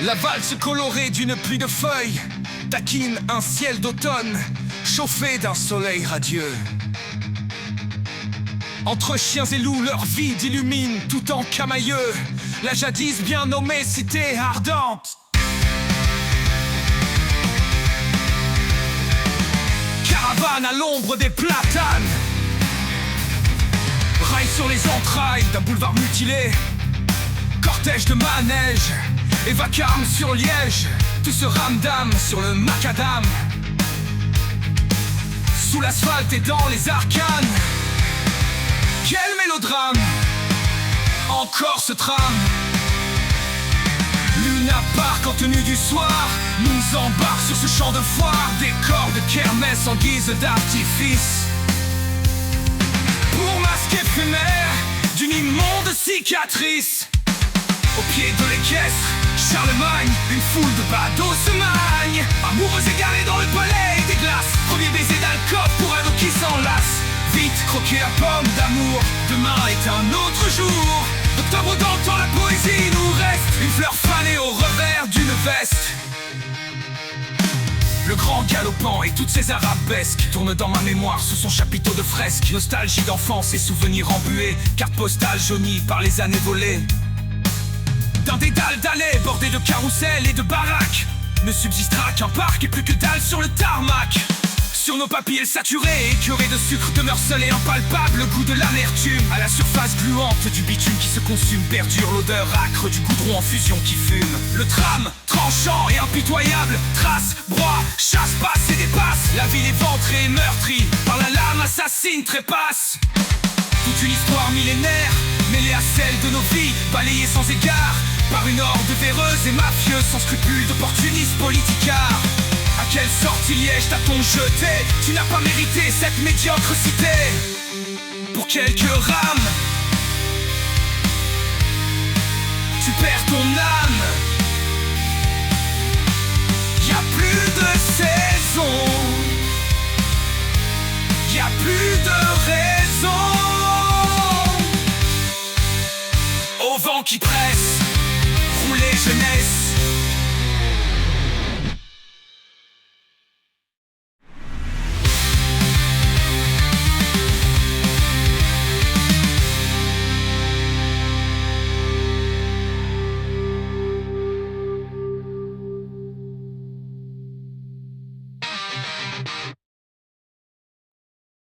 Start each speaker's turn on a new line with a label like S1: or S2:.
S1: La valse colorée d'une pluie de feuilles taquine un ciel d'automne chauffé d'un soleil radieux. Entre chiens et loups, leur vide illumine tout en camailleux la jadis bien nommée cité ardente. Caravane à l'ombre des platanes, rail sur les entrailles d'un boulevard mutilé. Cortège de manège et vacarme sur Liège. Tout ce ramdam sur le macadam, sous l'asphalte et dans les arcanes. Quel mélodrame, encore ce tram. Luna Park en tenue du soir nous embarque sur ce champ de foire. Décor de kermesse en guise d'artifice, pour masque éphémère d'une immonde cicatrice. Au pied de l'équestre, Charlemagne, une foule de badauds se magne. Amoureux égarés dans le palais des glaces. Premier baiser d'alcool pour un qui s'enlace. Vite croquer la pomme d'amour, demain est un autre jour. Octobre d'antan, la poésie nous reste. Une fleur fanée au revers d'une veste. Le grand galopant et toutes ses arabesques tournent dans ma mémoire sous son chapiteau de fresques. Nostalgie d'enfance et souvenirs embués, carte postale jaunie par les années volées. Dans des dalles d'allées bordées de carrousels et de baraques, ne subsistera qu'un parc et plus que dalle sur le tarmac. Sur nos papilles saturées, écœurées de sucre, demeure seul et impalpable le goût de l'amertume. À la surface gluante du bitume qui se consume, perdure l'odeur âcre du goudron en fusion qui fume. Le tram, tranchant et impitoyable, trace, broie, chasse, passe et dépasse. La ville éventrée et meurtrie par la lame assassine trépasse. Toute une histoire millénaire, mêlée à celle de nos vies, balayée sans égard par une horde véreuse et mafieuse, sans scrupules d'opportunistes politicards. À quel sortilège t'a-t-on jeté? Tu n'as pas mérité cette médiocre cité. Pour quelques rames, tu perds ton âme. Y'a plus de saison, y'a plus de raison. Au vent qui presse, rouler jeunesse.